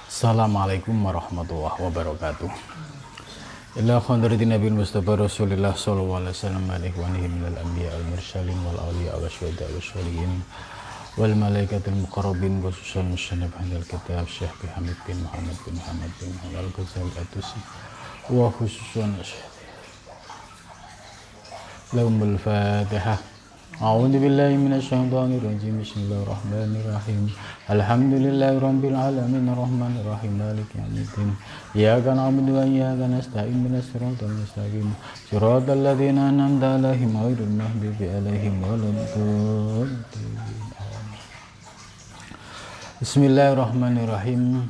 Assalamualaikum warahmatullahi wabarakatuh. Ila khadratin Nabi Mustafa Rasulullah sallallahu alaihi wasallam alaihi wa alihi minal anbiya wal mursalin wal awliya wal syuhada wal sholihin wal malaikatil muqarrabin khususan musannaf hadal kitab Syekh Hamid bin Muhammad bin Muhammad bin Al-Ghazali At-Tusi wa khususan lahumul Fatihah. A'udzu billahi minasyaitonir rajim. Bismillahirrahmanirrahim. Alhamdulillahirabbil alamin arrahmanir rahim maliki yaumiddin. Iyyaka na'budu wa iyyaka nasta'in ihdinas siratal mustaqim. Siratal ladzina an'amta 'alaihim ghairil maghdubi 'alaihim waladdallin. Bismillahirrahmanirrahim.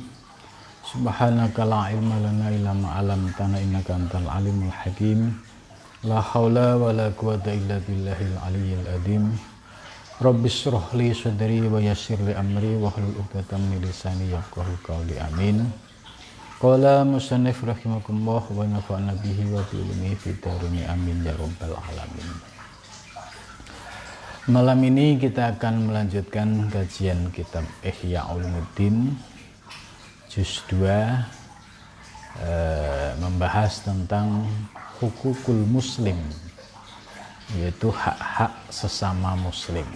Subhanaka la ilma lana illa ma 'allamtana innaka antal alimul hakim. La haula wa la quwata illa billahil aliyyil azim. Rabbis shrah li sadri wa yassir li amri wa hlul 'uqdatam min lisani yafqahu qawli. Amin. Qala musannif rahimakumullah wa nafa'ana bihi wa bi ilmihi fid darin amin ya rabbal alamin. Malam ini kita akan melanjutkan kajian kitab Ihya Ulumuddin juz 2, membahas tentang hukukul muslim, yaitu hak-hak sesama muslim.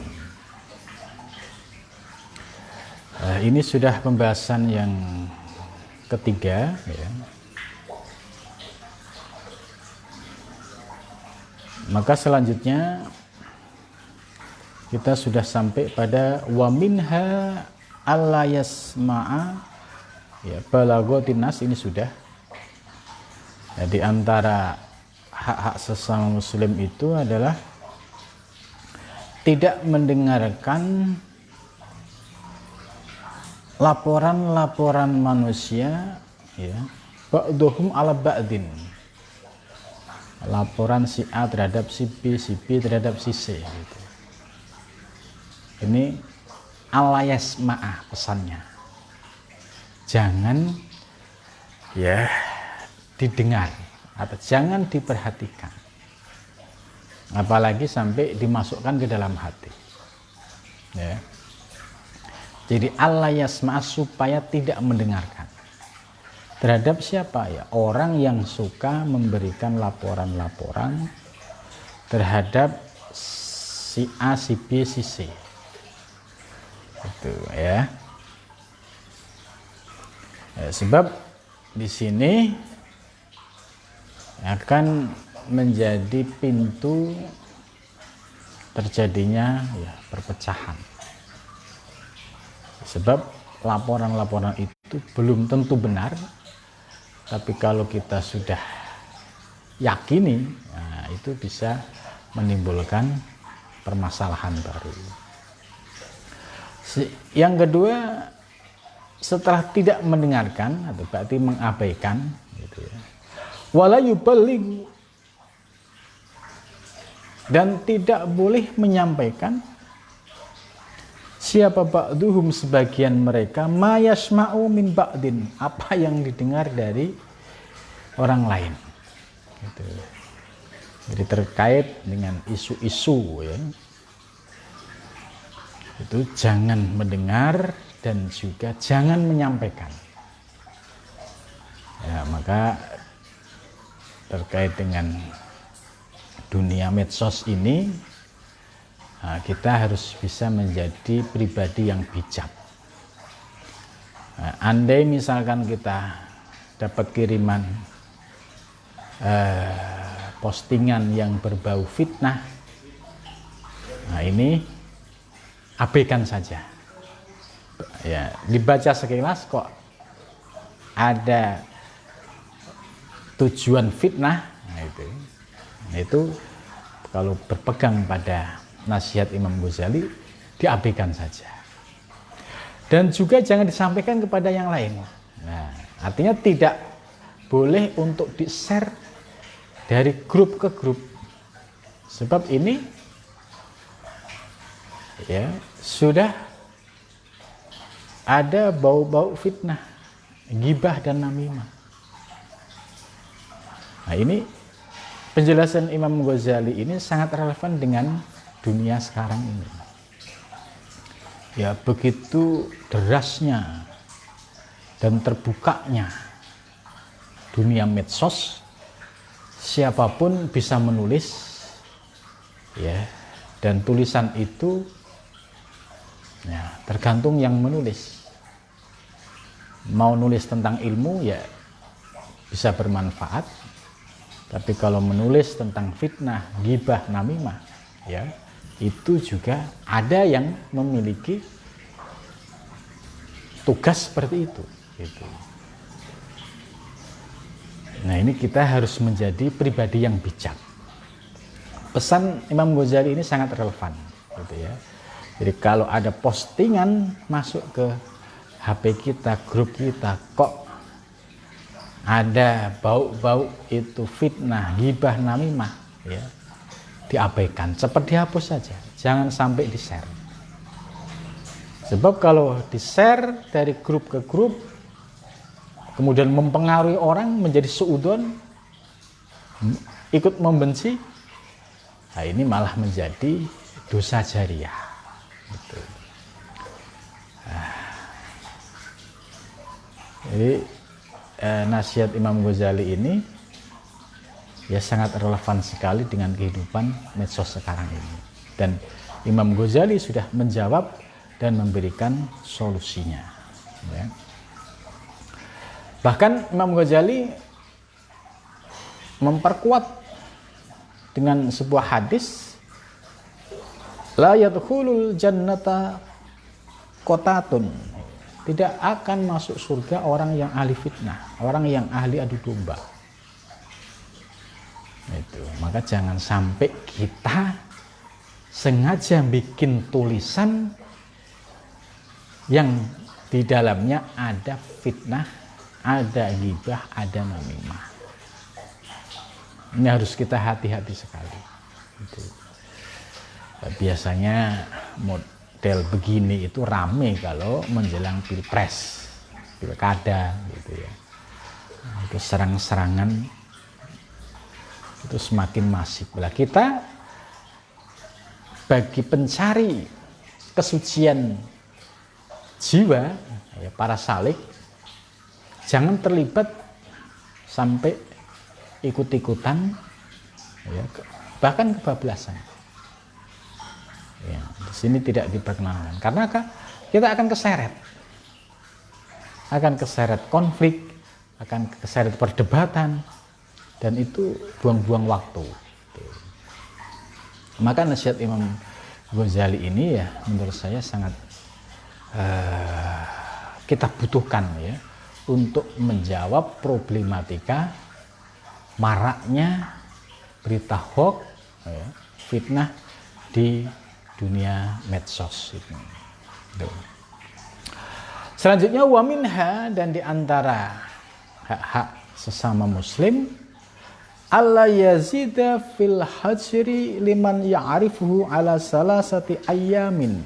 Ini sudah pembahasan yang ketiga, ya. Maka selanjutnya kita sudah sampai pada wa minha alla yasma'a, ya, balaghatin nas. Ini sudah, ya, di antara hak-hak sesama muslim itu adalah tidak mendengarkan laporan-laporan manusia, ya, ba'duhum ala ba'din, laporan si A terhadap si B terhadap si C, gitu. Ini alayas ma'ah pesannya, jangan, ya, didengar atau jangan diperhatikan, apalagi sampai dimasukkan ke dalam hati, ya. Jadi Allah yasma, supaya tidak mendengarkan terhadap siapa, ya, orang yang suka memberikan laporan-laporan terhadap si A, si B, si C, itu, ya. Sebab di sini akan menjadi pintu terjadinya, ya, perpecahan. Sebab laporan-laporan itu belum tentu benar, tapi kalau kita sudah yakini, nah, itu bisa menimbulkan permasalahan baru. Yang kedua, setelah tidak mendengarkan atau berarti mengabaikan, gitu, ya, wala yuballigh, dan tidak boleh menyampaikan siapa ba'duhum, sebagian mereka, ma yasma'u min ba'din, apa yang didengar dari orang lain, gitu. Jadi terkait dengan isu-isu, ya, itu jangan mendengar dan juga jangan menyampaikan, ya. Maka terkait dengan dunia medsos ini, nah, kita harus bisa menjadi pribadi yang bijak. Nah, andai misalkan kita dapat kiriman postingan yang berbau fitnah, nah, ini abaikan saja, ya. Dibaca sekilas kok ada tujuan fitnah, nah, itu kalau berpegang pada nasihat Imam Ghazali, diabaikan saja. Dan juga jangan disampaikan kepada yang lain. Nah, artinya tidak boleh untuk di-share dari grup ke grup. Sebab ini, ya, sudah ada bau-bau fitnah, ghibah dan namimah. Nah, ini penjelasan Imam Ghazali ini sangat relevan dengan dunia sekarang ini. Ya, begitu derasnya dan terbukanya dunia medsos, siapapun bisa menulis, ya, dan tulisan itu ya, tergantung yang menulis. Mau nulis tentang ilmu ya bisa bermanfaat, tapi kalau menulis tentang fitnah, ghibah, namimah, ya itu juga ada yang memiliki tugas seperti itu. Gitu. Nah ini kita harus menjadi pribadi yang bijak. Pesan Imam Ghazali ini sangat relevan, gitu ya. Jadi kalau ada postingan masuk ke HP kita, grup kita, kok ada bau-bau itu fitnah, ghibah, namimah, ya diabaikan, cepat dihapus saja, jangan sampai di-share. Sebab kalau di-share dari grup ke grup, kemudian mempengaruhi orang menjadi suudon, ikut membenci, nah ini malah menjadi dosa jariah. Gitu. Jadi nasihat Imam Ghazali ini ya sangat relevan sekali dengan kehidupan medsos sekarang ini. Dan Imam Ghazali sudah menjawab dan memberikan solusinya. Ya. Bahkan Imam Ghazali memperkuat dengan sebuah hadis, la yadkhulul jannata qatatun, tidak akan masuk surga orang yang ahli fitnah, orang yang ahli adu domba. Itu. Maka jangan sampai kita sengaja bikin tulisan yang di dalamnya ada fitnah, ada ghibah, ada namimah. Ini harus kita hati-hati sekali. Gitu. Biasanya model begini itu rame kalau menjelang pilpres, pilkada, gitu ya. Itu serang-serangan itu semakin masif. Lah kita bagi pencari kesucian jiwa, ya, para salik, jangan terlibat sampai ikut-ikutan, ya, bahkan kebablasan. Ya, di sini tidak diperkenankan karena kita akan keseret konflik, akan keseret perdebatan, dan itu buang-buang waktu. Maka nasihat Imam Ghazali ini ya menurut saya sangat kita butuhkan ya untuk menjawab problematika maraknya berita hoax, ya, fitnah di dunia medsos itu. Selanjutnya waminha, dan diantara hak-hak sesama muslim, alla yazida fil hajri liman ya'rifuhu ala salasati ayyamin.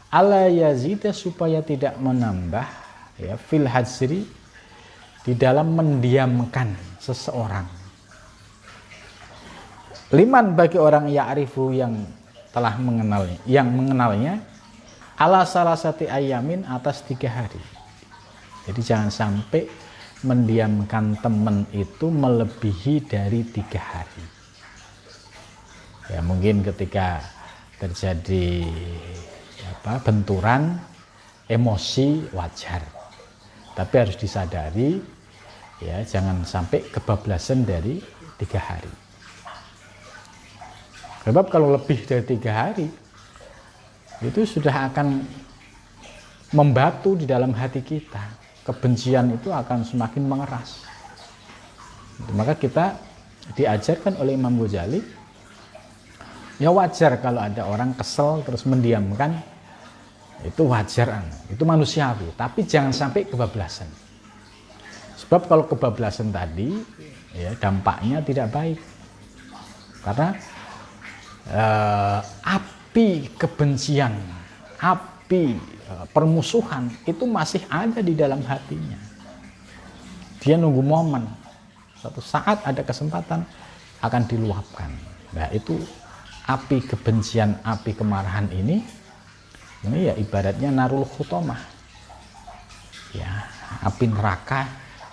Alla yazida, supaya tidak menambah, ya, fil hajri, di dalam mendiamkan seseorang. Liman, bagi orang ya'rifu yang telah mengenalnya, yang mengenalnya, ala salasati ayamin, atas 3 hari. Jadi jangan sampai mendiamkan teman itu melebihi dari 3 hari. Ya mungkin ketika terjadi benturan, emosi wajar, tapi harus disadari ya jangan sampai kebablasan dari 3 hari. Sebab kalau lebih dari 3 hari itu sudah akan membatu di dalam hati kita, kebencian itu akan semakin mengeras. Maka kita diajarkan oleh Imam Ghazali, ya wajar kalau ada orang kesel terus mendiamkan, itu wajar, itu manusiawi, tapi jangan sampai kebablasan. Sebab kalau kebablasan tadi ya dampaknya tidak baik, karena api kebencian, api permusuhan itu masih ada di dalam hatinya. Dia nunggu momen, suatu saat ada kesempatan akan diluapkan. Nah itu api kebencian, api kemarahan ini ya ibaratnya narul khutomah, ya api neraka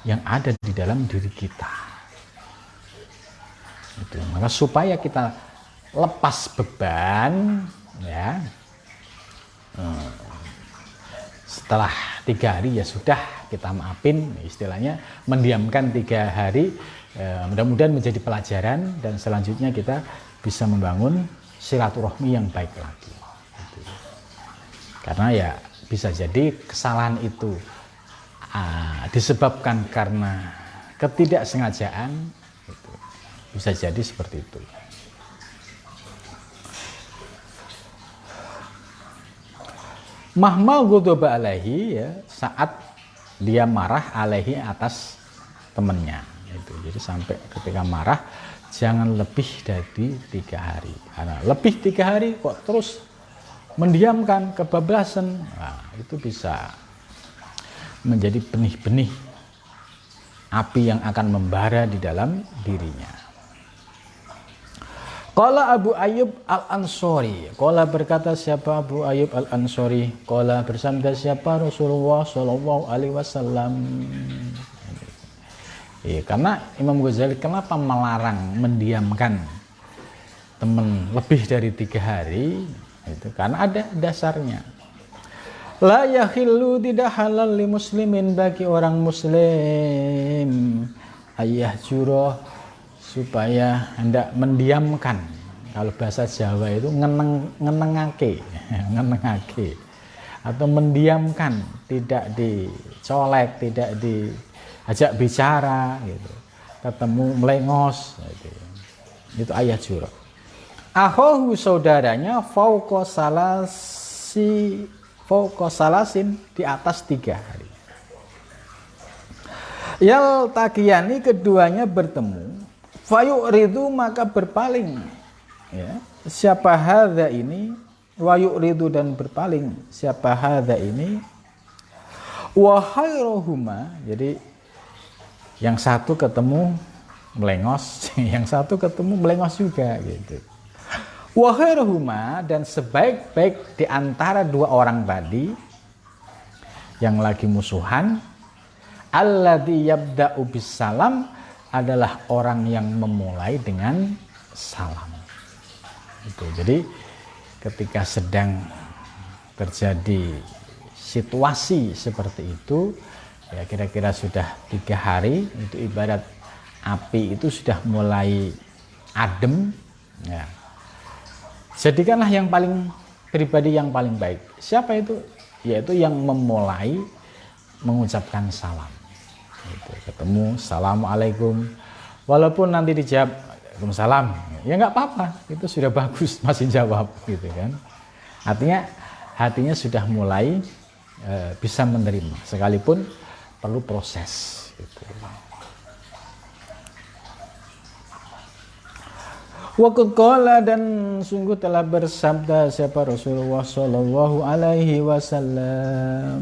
yang ada di dalam diri kita. Itu. Maka supaya kita lepas beban, ya, setelah 3 hari ya sudah kita maafin, istilahnya mendiamkan 3 hari. Mudah-mudahan menjadi pelajaran dan selanjutnya kita bisa membangun silaturahmi yang baik lagi. Gitu. Karena ya bisa jadi kesalahan itu disebabkan karena ketidaksengajaan, gitu. Bisa jadi seperti itu. Mahmal ghadaba alaihi, ya, saat dia marah alaihi atas temannya. Itu. Jadi sampai ketika marah jangan lebih dari 3 hari. Karena lebih 3 hari kok terus mendiamkan kebablasan, nah, itu bisa menjadi benih-benih api yang akan membara di dalam dirinya. Qala Abu Ayyub Al-Ansori, qala berkata siapa Abu Ayyub Al-Ansori, qala bersabda siapa Rasulullah Shallallahu Alaihi Wasallam. Ya, karena Imam Ghazali kenapa melarang mendiamkan teman lebih dari 3 hari? Itu karena ada dasarnya. La yahillu, tidak halal li muslimin bagi orang muslim ayah juroh, supaya hendak mendiamkan. Kalau bahasa Jawa itu ngenengake atau mendiamkan, tidak dicolek, tidak diajak bicara, gitu. Ketemu melengos, gitu. Itu ayah juroh. Ahohu, saudaranya, fauqa salasin, di atas 3 hari. Yal takiyani, keduanya bertemu. Fayu'ridu, maka berpaling. Ya. Siapa hadza ini? Wayu'ridu, dan berpaling. Siapa hadza ini? Wa khairuhuma, jadi yang satu ketemu melengos, yang satu ketemu melengos juga, gitu. Wa khairuhuma, dan sebaik-baik di antara 2 orang tadi yang lagi musuhan, alladzi yabda'u bisalam, adalah orang yang memulai dengan salam. Itu. Jadi ketika sedang terjadi situasi seperti itu, ya kira-kira sudah 3 hari, itu ibarat api itu sudah mulai adem, ya. Jadikanlah yang paling pribadi yang paling baik. Siapa itu? Yaitu yang memulai mengucapkan salam. Itu. Ketemu, assalamualaikum. Walaupun nanti dijawab waalaikumsalam, ya nggak apa-apa, itu sudah bagus, masih jawab, gitu kan. Artinya hatinya sudah mulai bisa menerima, sekalipun perlu proses. Gitu. Waqad qala, dan sungguh telah bersabda siapa Rasulullah Shallallahu Alaihi Wasallam.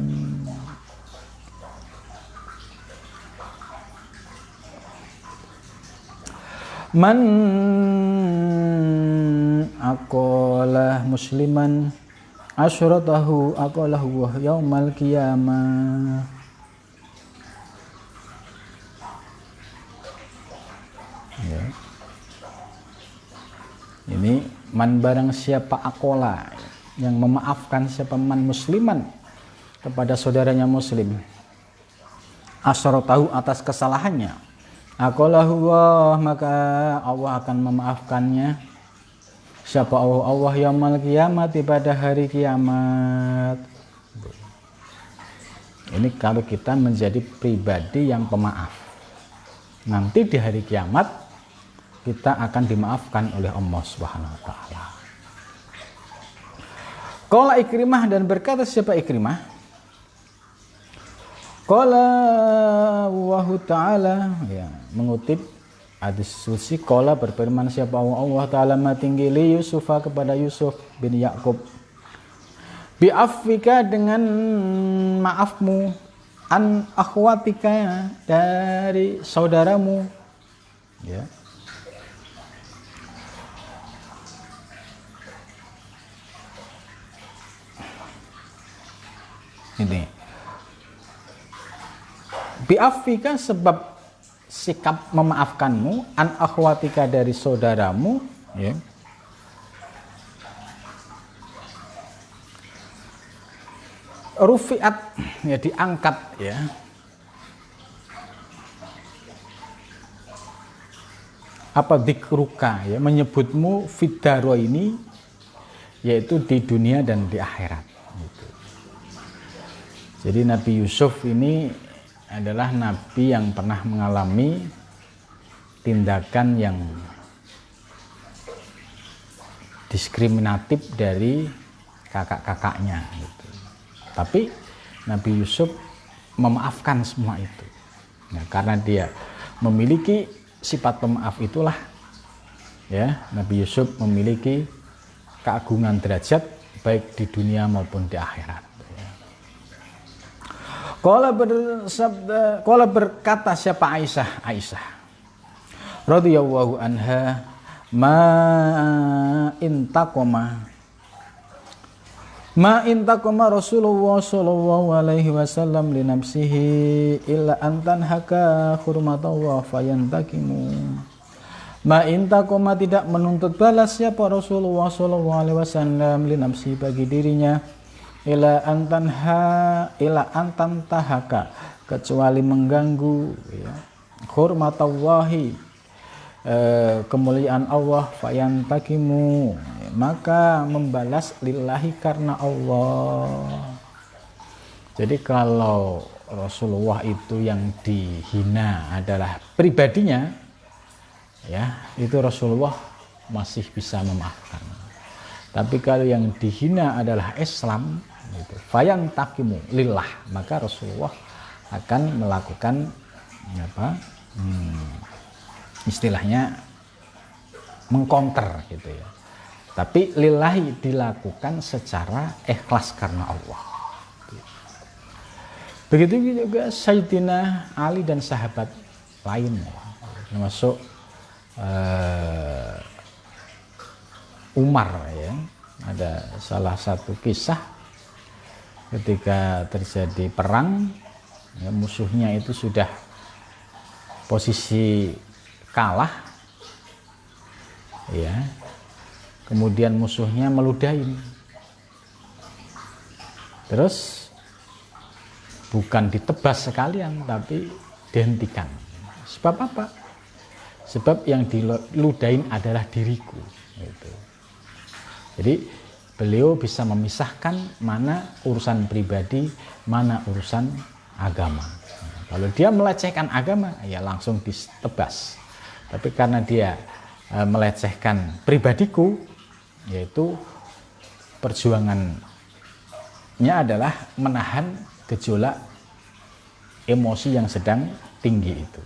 Man aqala musliman asyratahu aqalahu yaumal qiyamah. Ya. Ini man, barang siapa akola, yang memaafkan siapa man musliman kepada saudaranya muslim, asyratahu, atas kesalahannya, aqalahu, maka Allah akan memaafkannya. Siapa Allah yaumal kiamat, pada hari kiamat. Ini kalau kita menjadi pribadi yang pemaaf, nanti di hari kiamat kita akan dimaafkan oleh Allah Subhanahu wa taala. Qala Ikrimah, dan berkata siapa Ikrimah? Qala Allahu ta'ala, ya, mengutip hadis suci, qala, berfirman siapa Allah taala ma tinggi li Yusufa, kepada Yusuf bin Yakub, bi afika, dengan maafmu, an akhwatika, dari saudaramu, ya. Ini Bi'afika sebab sikap memaafkanmu, an akhwatika dari saudaramu, ya. Rufi'at, ya, diangkat, ya. Apa dzikruka, ya, menyebutmu fidaro ini, yaitu di dunia dan di akhirat, gitu. Jadi Nabi Yusuf ini adalah nabi yang pernah mengalami tindakan yang diskriminatif dari kakak-kakaknya, gitu. Tapi Nabi Yusuf memaafkan semua itu. Nah, karena dia memiliki sifat pemaaf itulah, ya, Nabi Yusuf memiliki keagungan derajat baik di dunia maupun di akhirat. Qala berkata siapa Aisyah radhiyallahu anha, ma intaqama Rasulullah sallallahu alaihi wasallam li nafsihi illa an tanhaka hurmatallah fayantakimu. Ma intaqama tidak menuntut balas siapa Rasulullah sallallahu alaihi wasallam li nafsihi bagi dirinya ila antantahaka kecuali mengganggu, ya, hurmatallahi, kemuliaan Allah, fayantakimu, maka membalas lillahi karena Allah. Jadi kalau Rasulullah itu yang dihina adalah pribadinya, ya, itu Rasulullah masih bisa memaafkan. Tapi kalau yang dihina adalah Islam, gitu, fayantakimu lillah, maka Rasulullah akan melakukan apa? Istilahnya mengcounter, gitu, ya. Tapi lillahi dilakukan secara ikhlas karena Allah. Begitu juga Sayyidina Ali dan sahabat lain, termasuk Umar, ya. Ada salah satu kisah ketika terjadi perang, ya, musuhnya itu sudah posisi kalah, ya, kemudian musuhnya meludahin, terus bukan ditebas sekalian tapi dihentikan. Sebab apa? Sebab yang diludahin adalah diriku, gitu. Jadi beliau bisa memisahkan mana urusan pribadi, mana urusan agama. Kalau dia melecehkan agama, ya langsung ditebas. Tapi karena dia melecehkan pribadiku, yaitu perjuangannya adalah menahan gejolak emosi yang sedang tinggi itu.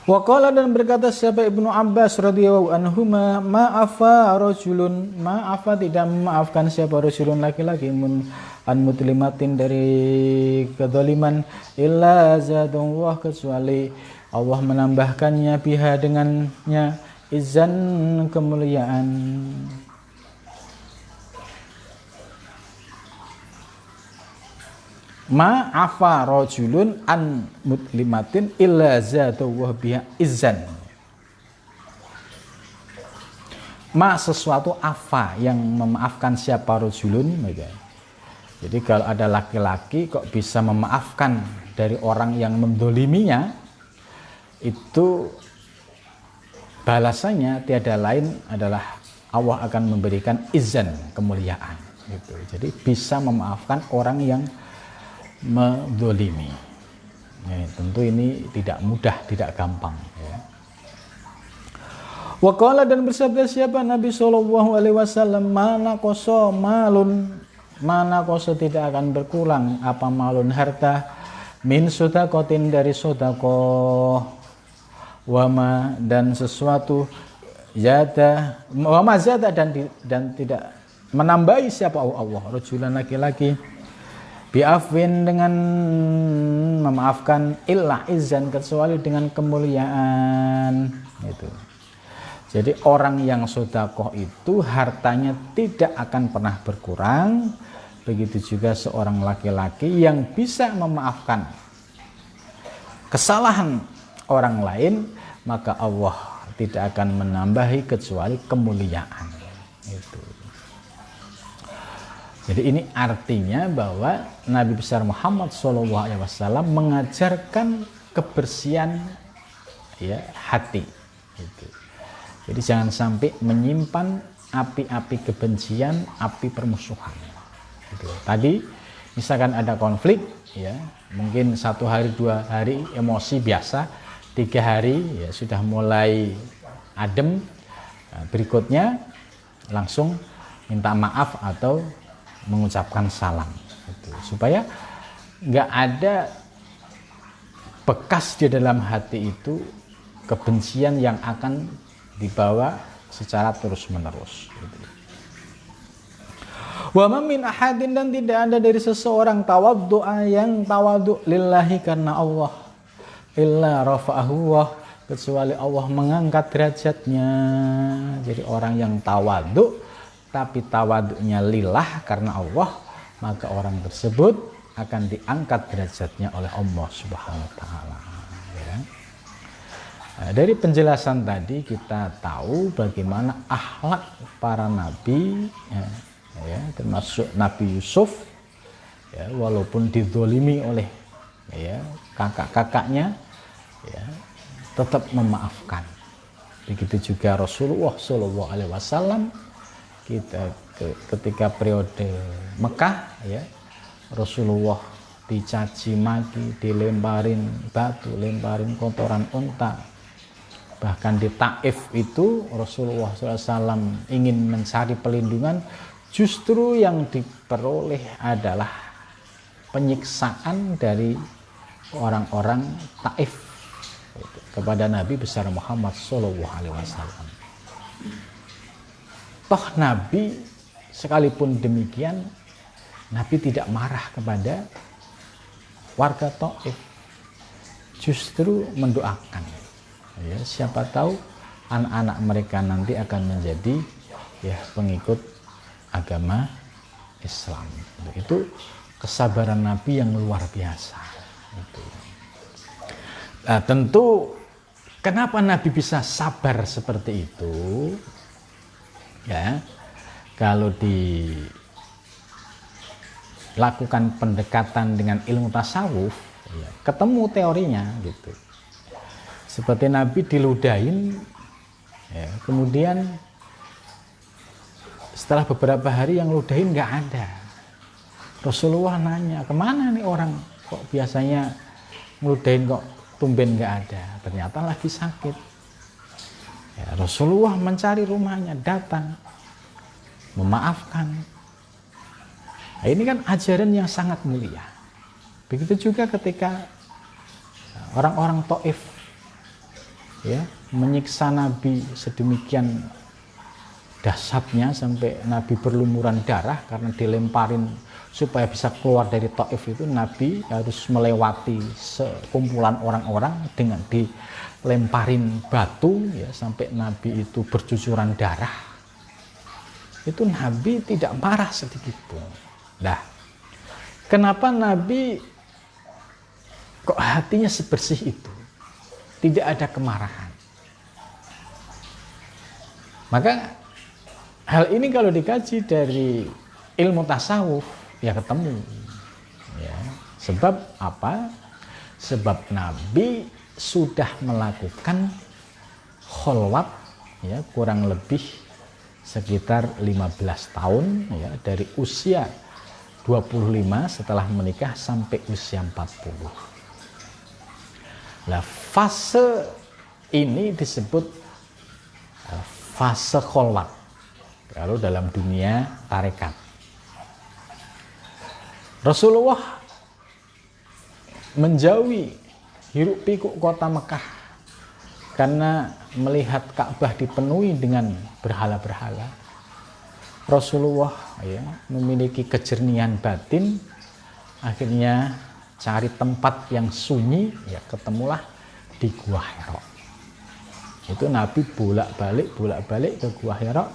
Waqala dan berkata siapa Ibnu Abbas radhiyallahu anhuma, ma'afa rajulun, ma'afa tidak memaafkan siapa rajulun laki-laki an mutlimatin dari kezaliman illa zadallah kecuali Allah menambahkannya biha dengannya izan kemuliaan. Ma'afa rajulun an mutlimatin illa zadallah biha izan. Ma sesuatu afa yang memaafkan siapa rajulun, jadi kalau ada laki-laki kok bisa memaafkan dari orang yang mendoliminya, itu balasannya tiada lain adalah Allah akan memberikan izan kemuliaan, gitu. Jadi bisa memaafkan orang yang mendolimi, ya, tentu ini tidak mudah, tidak gampang, ya. Waqala dan bersabda siapa Nabi Shallallahu Alaihi Wasallam, mana koso malun, mana koso tidak akan berkurang apa malun harta min sodakotin dari sodako, wama dan sesuatu zada, wama zada dan tidak menambahi siapa Allah rajulan laki-laki bi'afwin dengan memaafkan illa izan kecuali dengan kemuliaan, gitu. Jadi orang yang sedekah itu hartanya tidak akan pernah berkurang. Begitu juga seorang laki-laki yang bisa memaafkan kesalahan orang lain, maka Allah tidak akan menambahi kecuali kemuliaan. Itu. Jadi ini artinya bahwa Nabi besar Muhammad SAW mengajarkan kebersihan ya, hati. Gitu. Jadi jangan sampai menyimpan api-api kebencian, api permusuhan. Gitu. Tadi misalkan ada konflik, ya mungkin 1 hari 2 hari emosi biasa, 3 hari ya sudah mulai adem. Nah, berikutnya langsung minta maaf atau mengucapkan salam. Gitu. Supaya nggak ada bekas di dalam hati itu kebencian yang akan dibawa secara terus-menerus. Wa ma min ahadin, dan tidak ada dari seseorang tawaddu'a yang tawaddu lillahi karena Allah, illa rafa'ahu wa, kecuali Allah mengangkat derajatnya. Jadi orang yang tawaddu tapi tawaddunya lillah karena Allah, maka orang tersebut akan diangkat derajatnya oleh Allah Subhanahu wa taala. Ya. Nah, dari penjelasan tadi kita tahu bagaimana akhlak para nabi, ya, termasuk Nabi Yusuf, ya, walaupun dizolimi oleh ya, kakak-kakaknya, ya, tetap memaafkan. Begitu juga Rasulullah SAW, kita ketika periode Mekah, ya, Rasulullah dicaci maki, dilemparin batu, lemparin kotoran unta. Bahkan di Taif itu Rasulullah SAW ingin mencari pelindungan, justru yang diperoleh adalah penyiksaan dari orang-orang Taif kepada Nabi besar Muhammad SAW. Toh Nabi sekalipun demikian, Nabi tidak marah kepada warga Taif, justru mendoakan. Ya, siapa tahu anak-anak mereka nanti akan menjadi ya pengikut agama Islam. Itu kesabaran Nabi yang luar biasa. Itu. Nah, tentu kenapa Nabi bisa sabar seperti itu? Ya, kalau dilakukan pendekatan dengan ilmu tasawuf, ya, ketemu teorinya gitu. Seperti Nabi diludahin, ya, kemudian setelah beberapa hari yang ludahin nggak ada. Rasulullah nanya, kemana nih orang kok biasanya ngeludahin kok tumben nggak ada? Ternyata lagi sakit. Ya, Rasulullah mencari rumahnya, datang, memaafkan. Nah, ini kan ajaran yang sangat mulia. Begitu juga ketika orang-orang Taif, ya, menyiksa Nabi sedemikian dahsyatnya sampai Nabi berlumuran darah karena dilemparin. Supaya bisa keluar dari Taif itu Nabi harus melewati sekumpulan orang-orang dengan dilemparin batu, ya, sampai Nabi itu bercucuran darah. Itu Nabi tidak marah sedikit pun. Nah, kenapa Nabi kok hatinya sebersih itu? Tidak ada kemarahan. Maka hal ini kalau dikaji dari ilmu tasawuf, ya ketemu. Ya. Sebab apa? Sebab Nabi sudah melakukan kholwat, ya, kurang lebih sekitar 15 tahun, ya, dari usia 25 setelah menikah sampai usia 40. Nah, fase ini disebut fase kholwat kalau dalam dunia tarekat. Rasulullah menjauhi hiruk pikuk kota Mekah karena melihat Ka'bah dipenuhi dengan berhala-berhala. Rasulullah, ya, memiliki kejernihan batin, akhirnya cari tempat yang sunyi, ya, ketemulah di Gua Hira. Itu Nabi bolak-balik ke Gua Hira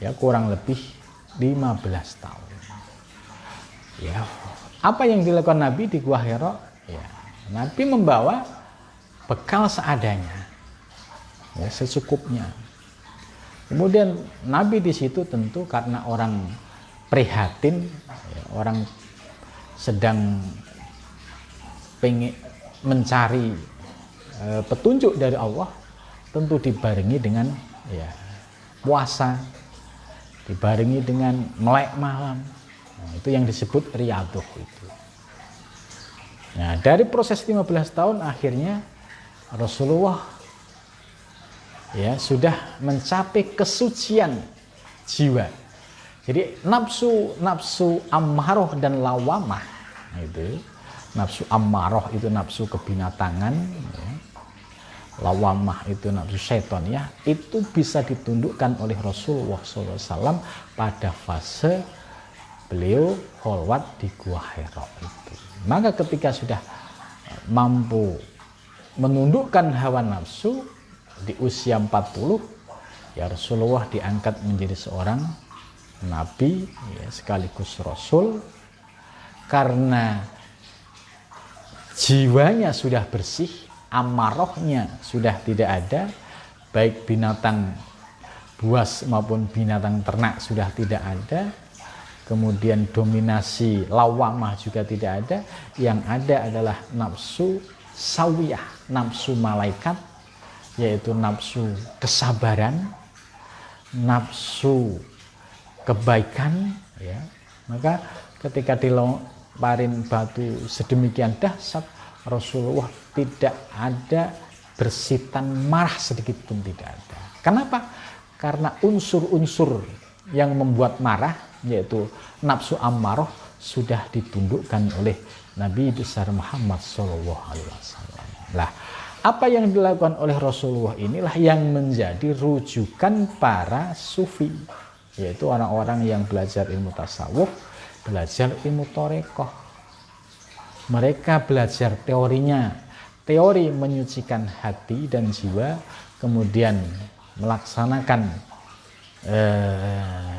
ya kurang lebih 15 tahun. Ya, apa yang dilakukan Nabi di Gua Hira? Ya, Nabi membawa bekal seadanya, ya, secukupnya. Kemudian Nabi di situ tentu karena orang prihatin, ya, orang sedang pengen mencari petunjuk dari Allah, tentu dibarengi dengan ya, puasa, dibarengi dengan melek malam. Nah, itu yang disebut riyadhah itu. Nah, dari proses 15 tahun akhirnya Rasulullah ya sudah mencapai kesucian jiwa. Jadi nafsu ammarah dan lawamah itu, nafsu ammarah itu nafsu kebinatangan, ya. Lawamah itu nafsu setan, ya, itu bisa ditundukkan oleh Rasulullah SAW pada fase beliau kholwat di Gua Hira itu. Maka ketika sudah mampu menundukkan hawa nafsu di usia 40, ya Rasulullah diangkat menjadi seorang nabi, ya, sekaligus rasul, karena jiwanya sudah bersih, amarahnya sudah tidak ada, baik binatang buas maupun binatang ternak sudah tidak ada, kemudian dominasi lawamah juga tidak ada, yang ada adalah nafsu sawiyah, nafsu malaikat, yaitu nafsu kesabaran, nafsu kebaikan, ya. Maka ketika dilemparin batu sedemikian dahsyat, Rasulullah tidak ada bersitan marah sedikit pun, tidak ada. Kenapa? Karena unsur-unsur yang membuat marah, yaitu nafsu ammarah, sudah ditundukkan oleh Nabi besar Muhammad SAW. Lah, apa yang dilakukan oleh Rasulullah inilah yang menjadi rujukan para sufi, yaitu orang-orang yang belajar ilmu tasawuf, belajar ilmu thariqah. Mereka belajar teorinya, teori menyucikan hati dan jiwa, kemudian melaksanakan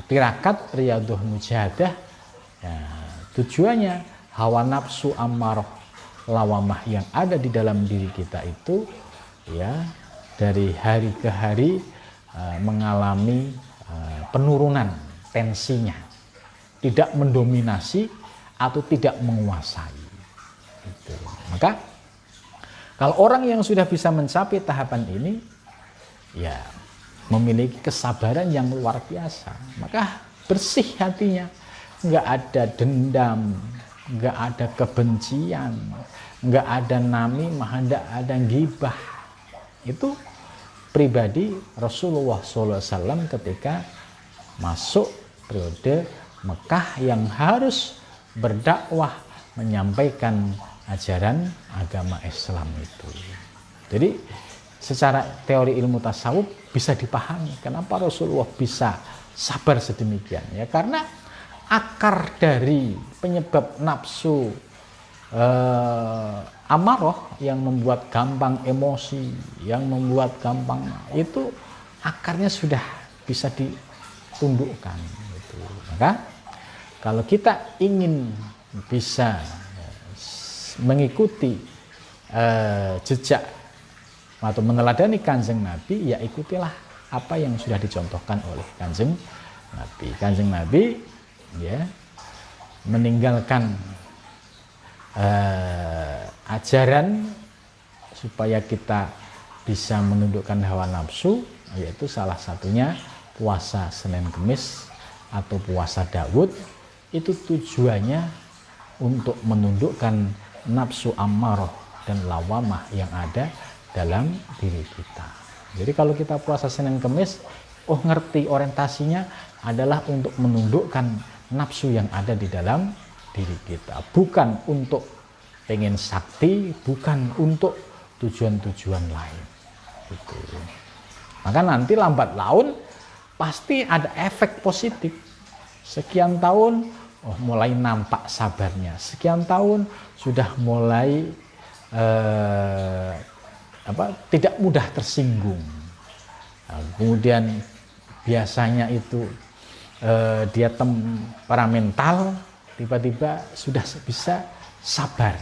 tirakat riyadhah mujahadah. Ya, tujuannya hawa nafsu ammarah lawamah yang ada di dalam diri kita itu, ya, dari hari ke hari mengalami penurunan tensinya, tidak mendominasi atau tidak menguasai. Gitu. Maka kalau orang yang sudah bisa mencapai tahapan ini, ya, memiliki kesabaran yang luar biasa, maka bersih hatinya, nggak ada dendam, nggak ada kebencian, nggak ada namimah, nggak ada ghibah. Itu pribadi Rasulullah SAW ketika masuk periode Mekah yang harus berdakwah menyampaikan ajaran agama Islam itu. Jadi secara teori ilmu tasawuf bisa dipahami kenapa Rasulullah bisa sabar sedemikian, ya, karena akar dari penyebab nafsu amarah yang membuat gampang emosi, yang membuat gampang, itu akarnya sudah bisa ditundukkan gitu. Maka kalau kita ingin bisa mengikuti jejak atau meneladani Kanjeng Nabi, ya ikutilah apa yang sudah dicontohkan oleh Kanjeng Nabi. Kanjeng Nabi, ya, meninggalkan ajaran supaya kita bisa menundukkan hawa nafsu, yaitu salah satunya puasa Senin Kemis atau puasa Daud. Itu tujuannya untuk menundukkan nafsu ammarah dan lawamah yang ada dalam diri kita. Jadi kalau kita puasa Senin Kemis, ngerti orientasinya adalah untuk menundukkan nafsu yang ada di dalam diri kita, bukan untuk pengen sakti, bukan untuk tujuan-tujuan lain gitu. Maka nanti lambat laun pasti ada efek positif. Sekian tahun mulai nampak sabarnya, sekian tahun sudah mulai tidak mudah tersinggung, Kemudian biasanya itu dia temperamental, tiba-tiba sudah bisa sabar,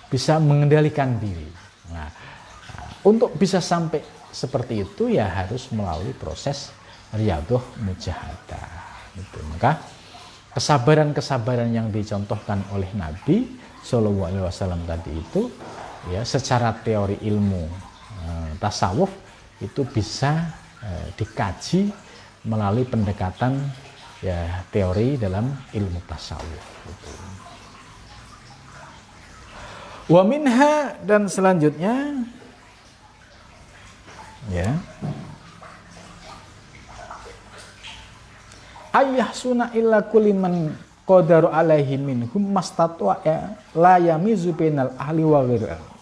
bisa mengendalikan diri. Nah, untuk bisa sampai seperti itu ya harus melalui proses riyadhah mujahadah. Gitu. Maka kesabaran-kesabaran yang dicontohkan oleh Nabi Shallallahu Alaihi Wasallam tadi itu, ya, secara teori ilmu tasawuf itu bisa dikaji melalui pendekatan, ya, teori dalam ilmu tasawuf. Gitu. Wa minha, dan selanjutnya, ya, ayah suna illa kuliman qadaru alaihi minhum mastatwa la yamizu bainal ahli wa ghairi.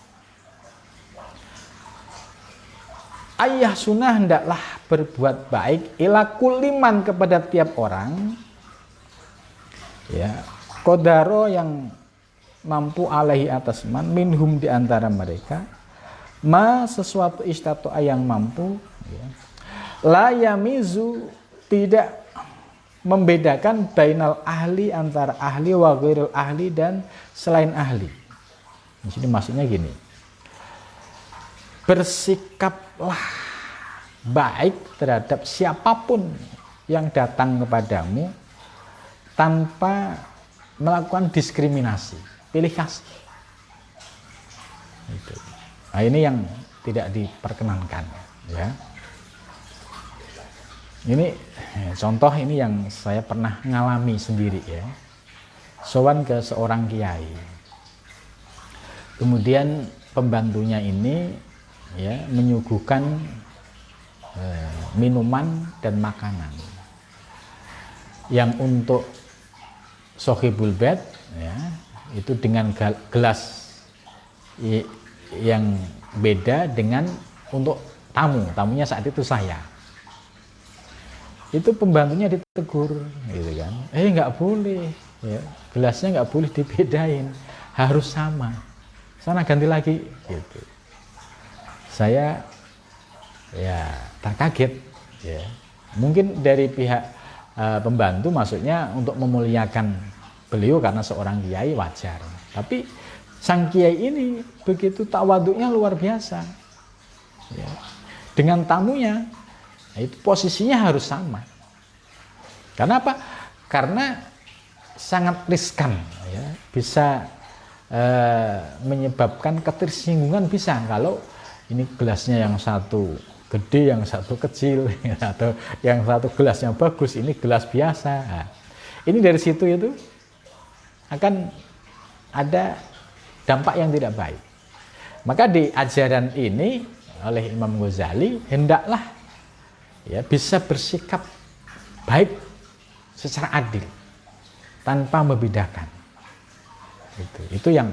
Ayah sunnah hendaklah berbuat baik ila kuliman kepada tiap orang, ya, qadaro yang mampu alaihi atas man minhum di antara mereka, ma sesuatu istatu yang mampu, ya, la yamizu tidak membedakan bainal ahli antara ahli wa ghairil ahli dan selain ahli. Di sini maksudnya gini, bersikaplah baik terhadap siapapun yang datang kepadamu tanpa melakukan diskriminasi, pilih kasih. Nah, ini yang tidak diperkenankan, ya. Ini contoh ini yang saya pernah ngalami sendiri, ya. Sowan ke seorang kiai. Kemudian pembantunya ini, ya, menyuguhkan minuman dan makanan. Yang untuk sohibul bed, ya, itu dengan gelas yang beda dengan untuk tamunya saat itu saya. Itu pembantunya ditegur, gitu kan, nggak boleh, ya, gelasnya nggak boleh dibedain, harus sama, sana ganti lagi, gitu. Saya, ya, terkaget, ya. Mungkin dari pihak pembantu maksudnya untuk memuliakan beliau karena seorang kiai, wajar. Tapi sang kiai ini begitu tawaduknya luar biasa, ya. Dengan tamunya, itu posisinya harus sama. Karena apa? Karena sangat riskan, ya. Bisa menyebabkan ketersinggungan, bisa kalau ini gelasnya yang satu gede, yang satu kecil, atau yang satu gelasnya bagus, ini gelas biasa. Nah, ini dari situ itu akan ada dampak yang tidak baik. Maka di ajaran ini oleh Imam Ghazali, hendaklah, ya, bisa bersikap baik secara adil tanpa membedakan. Itu yang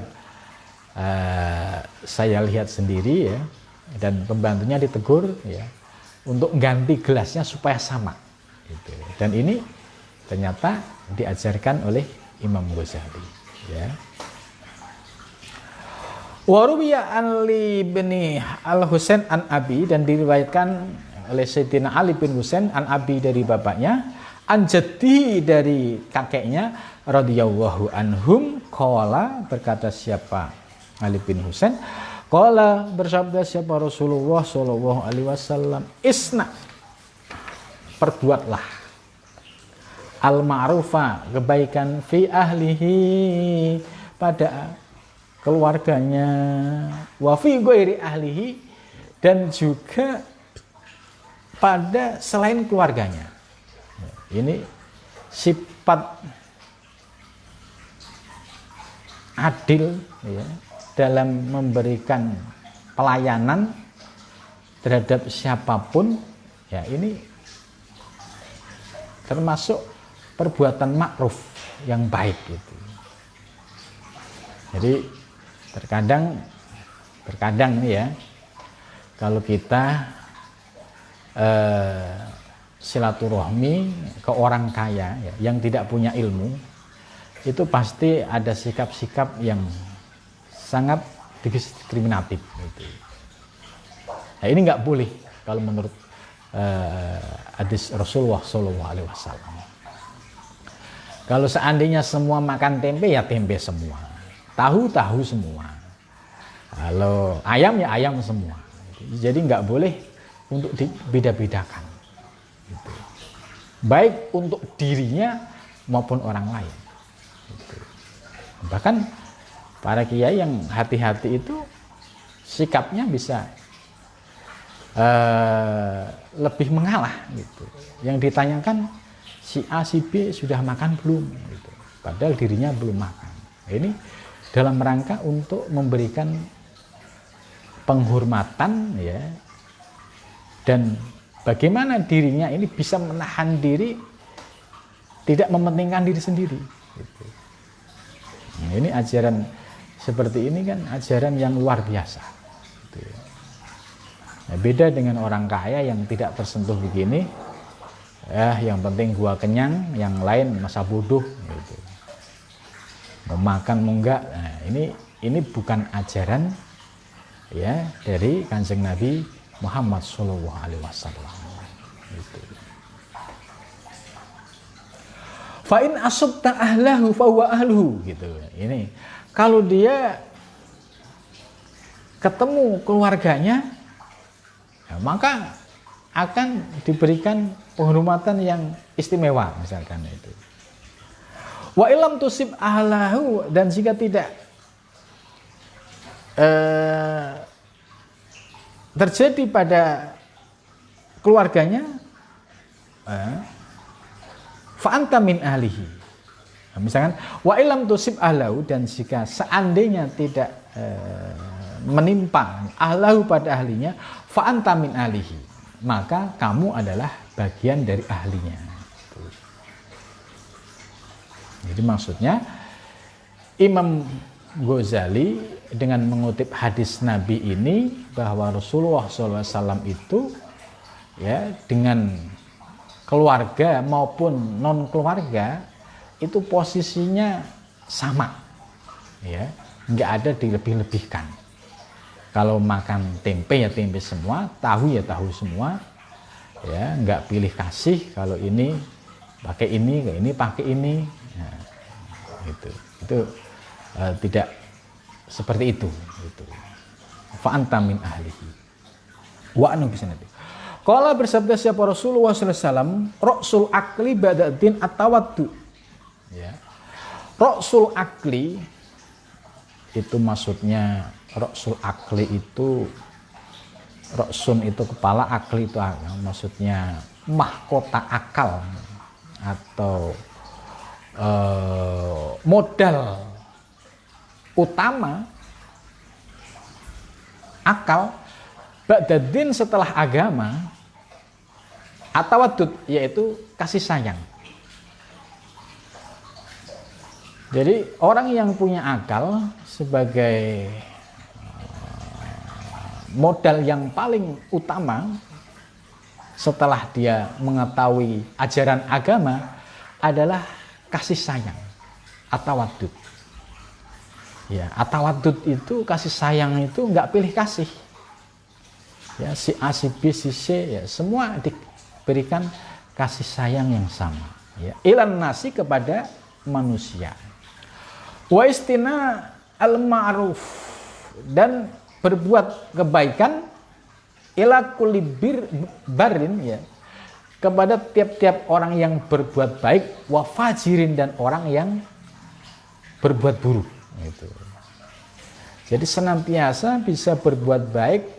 saya lihat sendiri, ya, dan pembantunya ditegur, ya, untuk ganti gelasnya supaya sama. Gitu. Dan ini ternyata diajarkan oleh Imam Ghazali, ya. Warubiya Ali bin Al-Husain an Abi, dan diriwayatkan oleh Sayyidina Ali bin Husain an Abi dari bapaknya, an jaddi dari kakeknya, radhiyallahu anhum, qala, berkata siapa Ali bin Husain, qala, bersabda siapa Rasulullah sallallahu alaihi wasallam, isna, perbuatlah, al ma'rufa, kebaikan, fi ahlihi, pada keluarganya, wa fi ghairi ahlihi, dan juga pada selain keluarganya. Ini sifat adil, ya, dalam memberikan pelayanan terhadap siapapun, ya, ini termasuk perbuatan ma'ruf yang baik, gitu. Jadi terkadang nih, ya, kalau kita silaturahmi ke orang kaya, ya, yang tidak punya ilmu, itu pasti ada sikap-sikap yang sangat diskriminatif, gitu. Nah, ini nggak boleh kalau menurut hadis Rasulullah Shallallahu Alaihi Wasallam. Kalau seandainya semua makan tempe ya tempe semua, tahu semua. Kalau ayam ya ayam semua. Jadi nggak boleh untuk dibeda-bedakan. Gitu. Baik untuk dirinya maupun orang lain. Gitu. Bahkan para kiai yang hati-hati itu sikapnya bisa lebih mengalah. Gitu. Yang ditanyakan si A, si B sudah makan belum? Gitu. Padahal dirinya belum makan. Ini dalam rangka untuk memberikan penghormatan, ya, dan bagaimana dirinya ini bisa menahan diri, tidak mementingkan diri sendiri. Gitu. Nah, ini ajaran seperti ini kan ajaran yang luar biasa. Gitu. Nah, beda dengan orang kaya yang tidak tersentuh begini. Yang penting gua kenyang, yang lain masa bodoh. Gitu. Mau makan mau enggak. Nah, ini bukan ajaran, ya, dari Kanjeng Nabi Muhammad Shallallahu Alaihi Wasallam. Gitu. Fa'in asabta ahlahu fahuwa ahluhu. Gitu. Ini kalau dia ketemu keluarganya, ya, maka akan diberikan penghormatan yang istimewa, misalkan itu. Wa ilam tusib ahlahu, dan jika tidak terjadi pada keluarganya, fa anta min ahlihi. Nah, misalkan wa ilam tusib ahlahu, dan jika seandainya tidak menimpa ahlahu pada ahlinya, fa anta min ahlihi, maka kamu adalah bagian dari ahlinya. Jadi maksudnya Imam Ghazali dengan mengutip hadis Nabi ini bahwa Rasulullah SAW itu, ya, dengan keluarga maupun non keluarga itu posisinya sama, ya, nggak ada dilebih-lebihkan. Kalau makan tempe ya tempe semua, tahu ya tahu semua, ya, nggak pilih kasih. Kalau ini pakai ini pakai ini, nah, itu tidak seperti itu. Fa anta min ahlihi wa anu bisanati. Qala, bersabda siapa Rasulullah sallallahu alaihi wasallam, ra'sul akli ba'dadin atawaddu. Ya. Ra'sul akli itu maksudnya, ra'sul akli itu, ra'sun itu kepala, akli itu maksudnya mahkota akal atau modal utama akal, ba'dadin setelah agama, atawadud yaitu kasih sayang. Jadi orang yang punya akal sebagai modal yang paling utama setelah dia mengetahui ajaran agama adalah kasih sayang, atawadud. Ya, atawadud itu kasih sayang itu nggak pilih kasih. Ya, si A, si B, si C, ya, semua diberikan kasih sayang yang sama. Ya, ilan nasi, kepada manusia. Wa istina al-ma'ruf, dan berbuat kebaikan, ila kulli barin, ya, kepada tiap-tiap orang yang berbuat baik, wa fajirin, dan orang yang berbuat buruk. Gitu. Jadi senantiasa bisa berbuat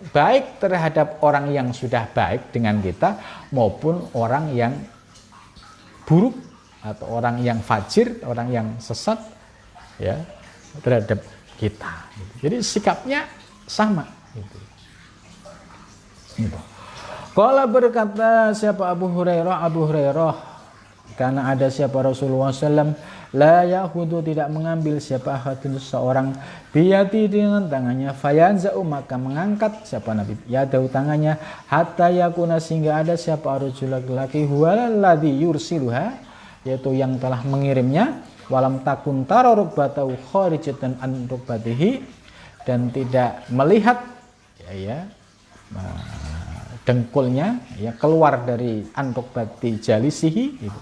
baik terhadap orang yang sudah baik dengan kita, maupun orang yang buruk atau orang yang fajir, orang yang sesat, ya, terhadap kita. Jadi sikapnya sama. Gitu. Qala, berkata siapa Abu Hurairah, karena ada siapa Rasulullah SAW, la yahudu, tidak mengambil siapa ahadun seorang, biyati, dengan tangannya, fayanza'u, maka mengangkat siapa Nabi yadahu, tangannya, hatta yakuna, sehingga ada siapa rajul laki-laki, huwaladzi yursiluha, yaitu yang telah mengirimnya, walam takun tara rukbatahu kharijatan an rukbatihi, dan tidak melihat, ya, dengkulnya ya keluar dari anrukbati jalisihi gitu.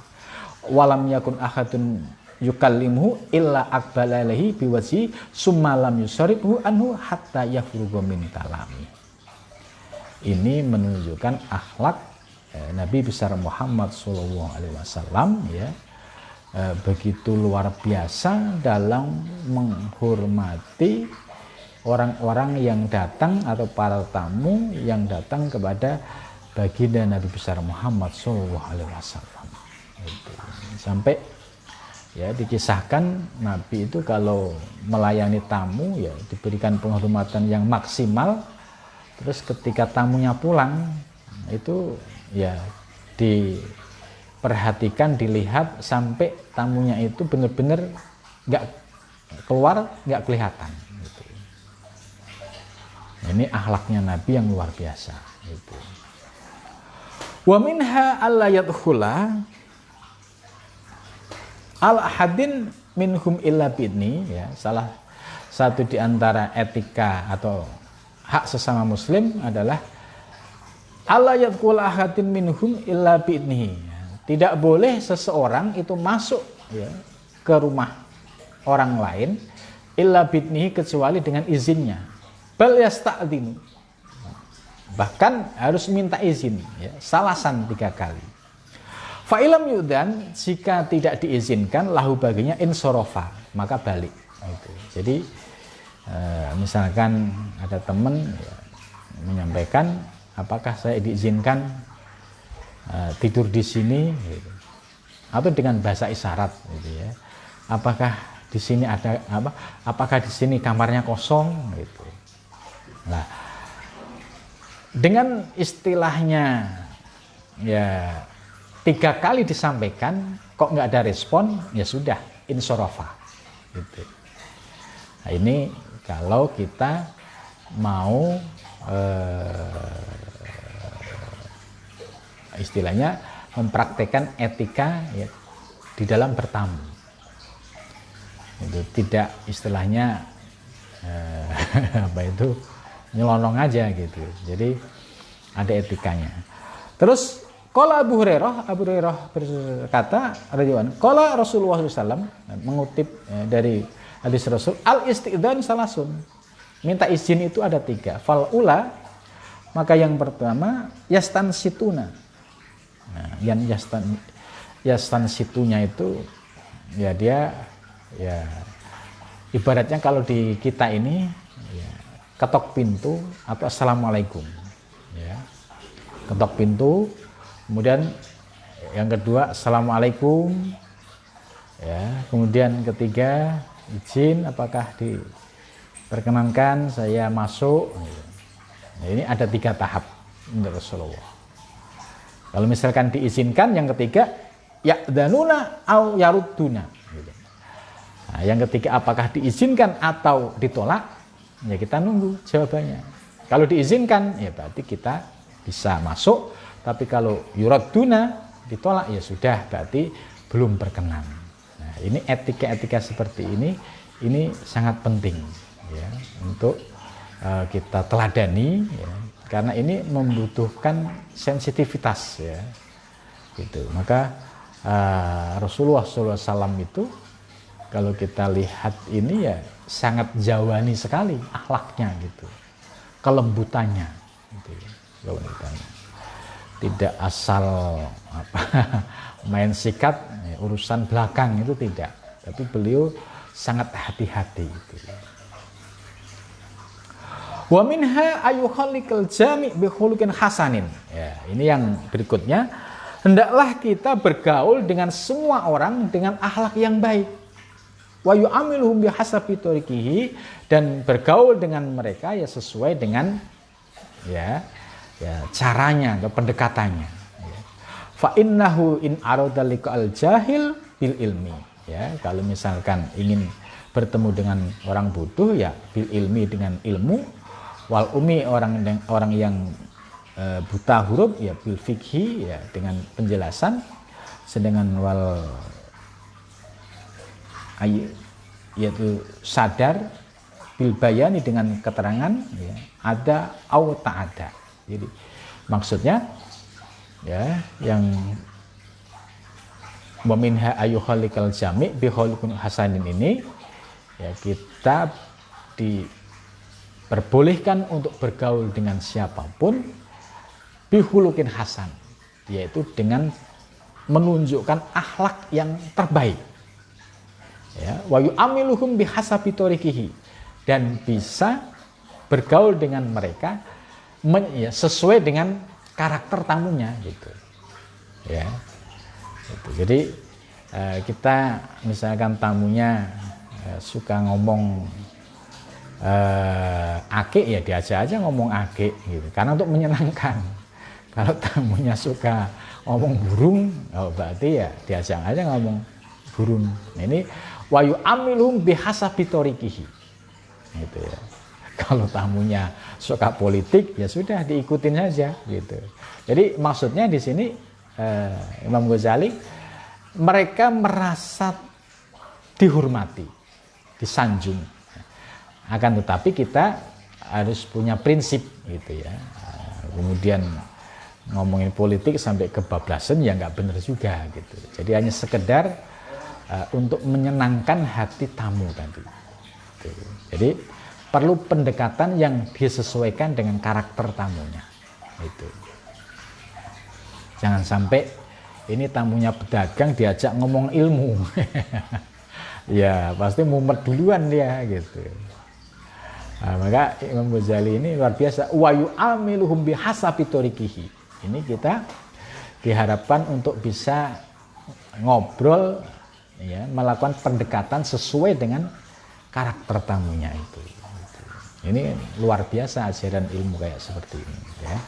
Walam yakun ahadun yukallimuhu illa aqbala alaihi biwajhi summa lam yusarifhu anhu hatta yafruga min kalami. Ini menunjukkan akhlak Nabi besar Muhammad SAW ya, begitu luar biasa dalam menghormati orang-orang yang datang atau para tamu yang datang kepada baginda Nabi besar Muhammad SAW. Sampai ya dikisahkan Nabi itu kalau melayani tamu ya diberikan penghormatan yang maksimal. Terus ketika tamunya pulang itu ya diperhatikan, dilihat sampai tamunya itu benar-benar nggak keluar, nggak kelihatan gitu. Ini akhlaknya Nabi yang luar biasa gitu. Wa minha alla yadkhula al hadin minhum illa bidni ya, salah satu di antara etika atau hak sesama muslim adalah alla yadkhula ahadin minhum illa bi'idnihi. Tidak boleh seseorang itu masuk ya, ke rumah orang lain illa bi'idnihi kecuali dengan izinnya. Bal yasta'dinu. Bahkan harus minta izin ya, salasan 3 kali. Fa ilam yudan, jika tidak diizinkan lahu baginya insorofa, maka balik gitu. Jadi misalkan ada teman ya, menyampaikan apakah saya diizinkan tidur di sini gitu. Atau dengan bahasa isyarat gitu ya, apakah di sini ada apa, apakah di sini kamarnya kosong gitu. Nah, dengan istilahnya ya 3 kali disampaikan kok nggak ada respon, ya sudah insorofa gitu. Nah, ini kalau kita mau istilahnya mempraktekkan etika ya, di dalam bertamu. Itu tidak istilahnya apa itu nyelonong aja gitu. Jadi ada etikanya. Terus qala Abu Hurairah berkata radhiyallahu anhu, qala Rasulullah SAW mengutip dari hadis Rasul, al-istidzan salasun. Minta izin itu ada 3. Fal ula, maka yang pertama yastansituna. Nah, yang yastansitunya itu ya dia ya ibaratnya kalau di kita ini ya, ketok pintu atau assalamualaikum ya. Ketok pintu, kemudian yang kedua assalamualaikum ya, kemudian ketiga izin, apakah diperkenankan saya masuk. Nah, ini ada 3 tahap menurut Rasulullah. Kalau misalkan diizinkan, yang ketiga ya'danuna au yarudduna gitu. Nah, yang ketiga apakah diizinkan atau ditolak, ya kita nunggu jawabannya. Kalau diizinkan ya berarti kita bisa masuk, tapi kalau yuradduna ditolak ya sudah berarti belum berkenan. Nah, ini etika-etika seperti ini sangat penting ya untuk kita teladani ya, karena ini membutuhkan sensitivitas ya gitu. Maka Rasulullah SAW itu kalau kita lihat ini ya sangat jawani sekali akhlaknya gitu, kelembutannya gitu, kelembutannya. Tidak asal main sikat ya, urusan belakang itu tidak, tapi beliau sangat hati-hati gitu. Wa minha ayyuhallikal jami' bi khuluqin hasanin. Ya, ini yang berikutnya, hendaklah kita bergaul dengan semua orang dengan akhlak yang baik. Wa yu'amiluhum bihasabi tariqihi, dan bergaul dengan mereka ya sesuai dengan ya caranya atau pendekatannya. Ya. Fa innahu in arada liqa'al jahil bil ilmi. Ya, kalau misalkan ingin bertemu dengan orang bodoh ya bil ilmi dengan ilmu. Wal umi orang yang buta huruf ya bil fikhi ya dengan penjelasan, sedangkan wal yaitu sadar bil bayani dengan keterangan ya, ada au tak ada. Jadi Maksudnya ya yang meminha ayyuhalikal jami' bi khuluqin hasanin ini ya kita diperbolehkan untuk bergaul dengan siapapun bi khuluqin hasan, yaitu dengan menunjukkan akhlak yang terbaik. Ya, wa yu'amiluhum bihasabi thoriqihi, dan bisa bergaul dengan mereka sesuai dengan karakter tamunya gitu. Ya. Gitu. Jadi kita misalkan tamunya suka ngomong ake, ya diajak aja ngomong ake gitu, karena untuk menyenangkan. Kalau tamunya suka ngomong burung, berarti ya diajak aja ngomong burung. Nah, ini wa yu'amilhum bihasabi thoriqihi gitu ya. Kalau tamunya suka politik, ya sudah diikutin saja gitu. Jadi maksudnya di sini Imam Ghazali, mereka merasa dihormati, disanjung. Akan tetapi kita harus punya prinsip gitu ya. Kemudian ngomongin politik sampai kebablasan ya nggak benar juga gitu. Jadi hanya sekedar untuk menyenangkan hati tamu tadi. Gitu. Jadi perlu pendekatan yang disesuaikan dengan karakter tamunya. Itu. Jangan sampai ini tamunya pedagang diajak ngomong ilmu. Ya pasti mumet duluan dia gitu. Nah, maka Imam Ghazali ini luar biasa. Wa yu'amiluhum bihasabi thoriqihi. Ini kita diharapkan untuk bisa ngobrol ya, melakukan pendekatan sesuai dengan karakter tamunya itu. Ini luar biasa ajaran ilmu kayak seperti ini ya.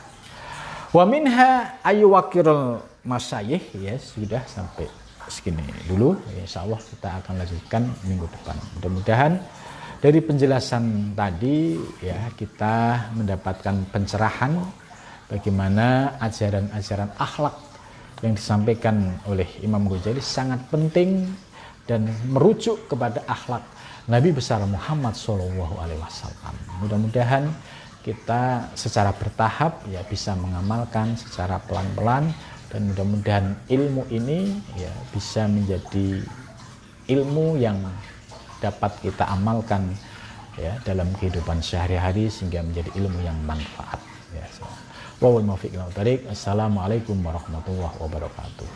Wa minha ayyuwakirul masyayikh, ya sudah sampai segini dulu. Insyaallah kita akan lanjutkan minggu depan. Mudah-mudahan dari penjelasan tadi ya kita mendapatkan pencerahan bagaimana ajaran-ajaran akhlak yang disampaikan oleh Imam Ghazali sangat penting dan merujuk kepada akhlak Nabi besar Muhammad SAW. Mudah-mudahan kita secara bertahap ya bisa mengamalkan secara pelan-pelan, dan mudah-mudahan ilmu ini ya bisa menjadi ilmu yang dapat kita amalkan ya dalam kehidupan sehari-hari sehingga menjadi ilmu yang manfaat ya. Assalamualaikum warahmatullahi wabarakatuh.